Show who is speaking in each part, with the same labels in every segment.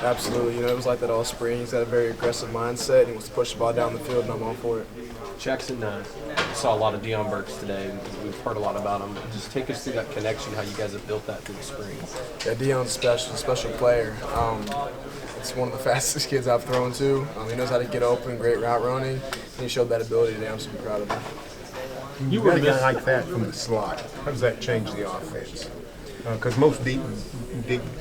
Speaker 1: Absolutely. It was like that all spring. He's got a very aggressive mindset. He wants to push the ball down the field, and I'm all for it.
Speaker 2: Jackson saw a lot of Deion Burks today. We've heard a lot about him. Just take us through that connection, how you guys have built that through the spring.
Speaker 1: Yeah, Deion's special player. It's one of the fastest kids I've thrown to. He knows how to get open, great route running, and he showed that ability today. I'm super proud of him.
Speaker 3: You got a guy like that from the slot. How does that change the offense? Because most deep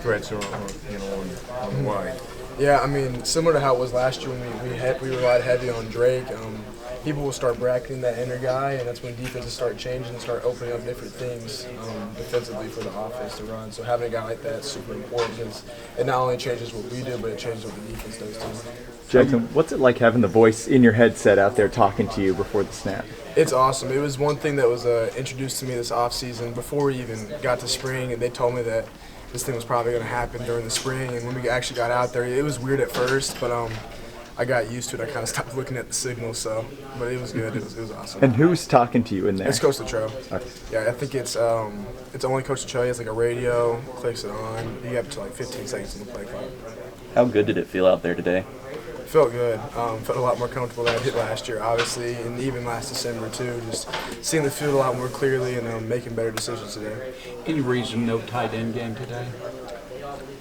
Speaker 3: threats are on the wide.
Speaker 1: Yeah, similar to how it was last year when we relied heavy on Drake. People will start bracketing that inner guy, and that's when defenses start changing and start opening up different things defensively for the offense to run. So having a guy like that is super important because it not only changes what we do, but it changes what the defense does too.
Speaker 4: Jackson, what's it like having the voice in your headset out there talking to you before the snap?
Speaker 1: It's awesome. It was one thing that was introduced to me this offseason before we even got to spring, and they told me that this thing was probably going to happen during the spring. And when we actually got out there, it was weird at first, but I got used to it. I kind of stopped looking at the signals, but it was good. It was awesome.
Speaker 4: And who's talking to you in there?
Speaker 1: It's Coach Latrobe.
Speaker 4: Okay.
Speaker 1: Yeah, I think it's only Coach Latrobe. He has like a radio, clicks it on. You have to like 15 seconds on the play clock.
Speaker 5: How good did it feel out there today?
Speaker 1: Felt good. Felt a lot more comfortable than I did last year, obviously, and even last December too. Just seeing the field a lot more clearly and making better decisions today.
Speaker 6: Any reason no tight end game today?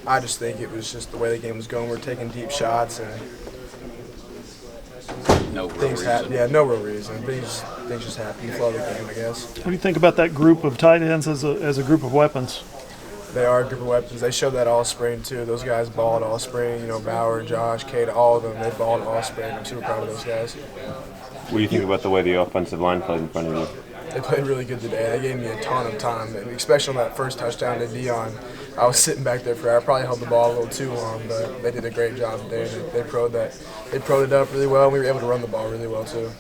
Speaker 1: I just think it was just the way the game was going. We're taking deep shots and
Speaker 6: No real
Speaker 1: things
Speaker 6: reason.
Speaker 1: happen. Yeah, no real reason. Things just happen. Flow of the game, I guess.
Speaker 7: What do you think about that group of tight ends as a group of weapons?
Speaker 1: They are a group of weapons. They showed that all spring too. Those guys balled all spring. Bauer, Josh, Kate, all of them. They balled all spring. I'm super proud of those guys.
Speaker 8: What do you think about the way the offensive line played in front of you?
Speaker 1: They played really good today. They gave me a ton of time, and especially on that first touchdown to Deion. I was sitting back there I probably held the ball a little too long, but they did a great job today. They pro'd it up really well, and we were able to run the ball really well too.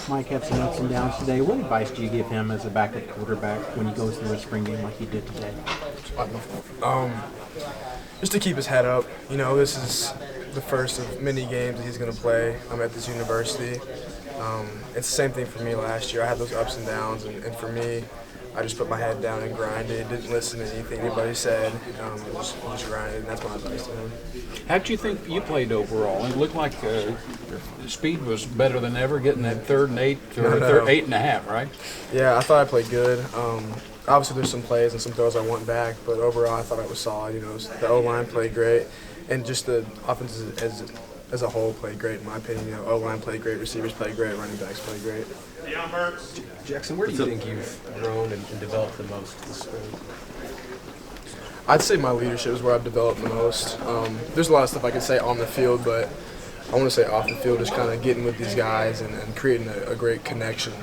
Speaker 9: Mike had some ups and downs today. What advice do you give him as a backup quarterback when he goes through a spring game like he did today?
Speaker 1: Just to keep his head up. This is the first of many games that he's going to play. I'm at this university. It's the same thing for me last year. I had those ups and downs, and for me, I just put my head down and grinded. Didn't listen to anything anybody said. Just grinded, and that's my advice to him.
Speaker 6: How did you think you played overall? It looked like speed was better than ever, getting that third and 8 or
Speaker 1: No.
Speaker 6: 8.5, right?
Speaker 1: Yeah, I thought I played good. Obviously, there's some plays and some throws I want back, but overall, I thought I was solid. The O-line played great, and just the offense as a whole played great, in my opinion. O-line played great, receivers played great, running backs played great.
Speaker 2: Jackson, where do you think you've grown and developed the most this spring?
Speaker 1: I'd say my leadership is where I've developed the most. There's a lot of stuff I could say on the field, but I want to say off the field, just kind of getting with these guys and creating a great connection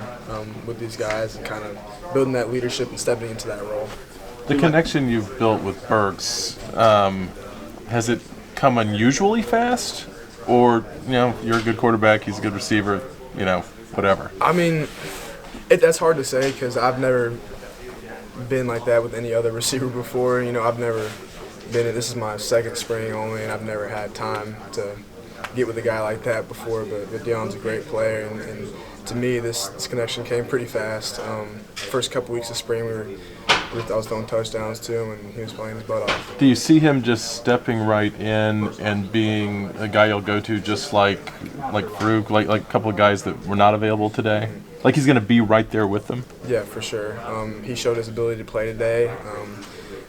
Speaker 1: with these guys and kind of building that leadership and stepping into that role.
Speaker 10: The connection you've built with Burks, has it come unusually fast? Or, you're a good quarterback, he's a good receiver, whatever?
Speaker 1: That's hard to say because I've never been like that with any other receiver before. I've never this is my second spring only, and I've never had time to get with a guy like that before, but Deion's a great player, and to me, this connection came pretty fast. First couple weeks of spring, I was throwing touchdowns to him, and he was playing his butt off.
Speaker 10: Do you see him just stepping right in and being a guy you'll go to just like Farouk, like a couple of guys that were not available today? Like he's going to be right there with them?
Speaker 1: Yeah, for sure. He showed his ability to play today.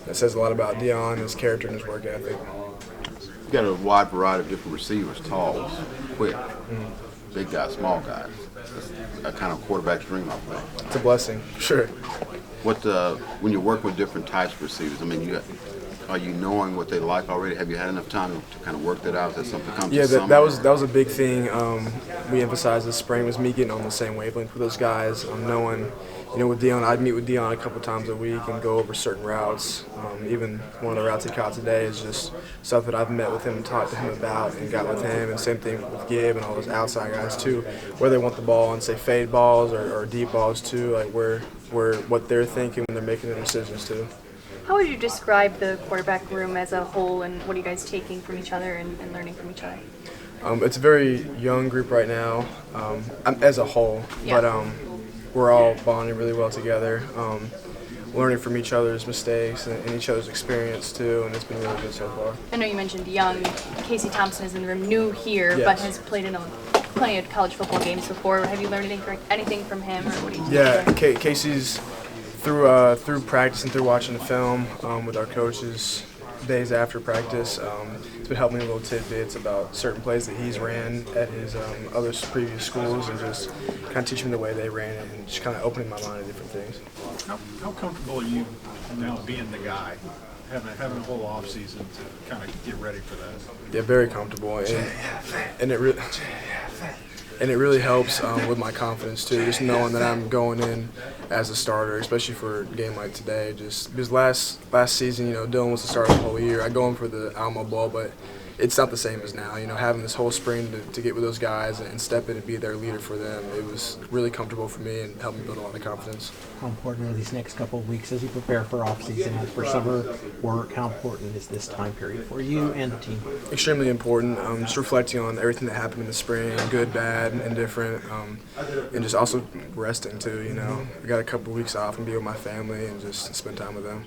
Speaker 1: That says a lot about Deion, his character, and his work ethic.
Speaker 11: You got a wide variety of different receivers, tall, quick, big guys, small guys. That's a kind of quarterback's dream, I think.
Speaker 1: It's a blessing, sure.
Speaker 11: When you work with different types of receivers, are you knowing what they like already? Have you had enough time to kind of work that out? Is that something that comes to
Speaker 1: that was a big thing we emphasized this spring, was me getting on the same wavelength with those guys, knowing, with Deion, I'd meet with Deion a couple times a week and go over certain routes. Even one of the routes he caught today is just stuff that I've met with him and talked to him about and got with him, and same thing with Gibb and all those outside guys too, where they want the ball and say fade balls or deep balls too, like where what they're thinking when they're making their decisions too.
Speaker 12: How would you describe the quarterback room as a whole, and what are you guys taking from each other and learning from each other?
Speaker 1: It's a very young group right now, as a whole, yeah. But we're all bonding really well together. learning from each other's mistakes and each other's experience too, and it's been really good so far.
Speaker 12: I know you mentioned young. Casey Thompson is in the room, new here,
Speaker 1: Yes.
Speaker 12: but has played in plenty of college football games before. Have you learned anything from him, or what do you think?
Speaker 1: Yeah, Casey's through practice and through watching the film with our coaches days after practice. It's been helping me little tidbits about certain plays that he's ran at his other previous schools, and just kind of teaching me the way they ran it, and just kind of opening my mind to different things.
Speaker 13: How comfortable are you now being the guy, having a whole off season to kind of get ready for that?
Speaker 1: Yeah, very comfortable, and it really helps with my confidence too. Just knowing that I'm going in as a starter, especially for a game like today. Just because last season, Dylan was the starter the whole year. I go in for the Alamo Bowl, but it's not the same as now. Having this whole spring to get with those guys and step in and be their leader for them, it was really comfortable for me and helped me build a lot of confidence.
Speaker 9: How important are these next couple of weeks as you prepare for off-season, for summer work? How important is this time period for you and the team?
Speaker 1: Extremely important. Just reflecting on everything that happened in the spring, good, bad, and different, and just also resting too. I got a couple of weeks off and be with my family and just spend time with them.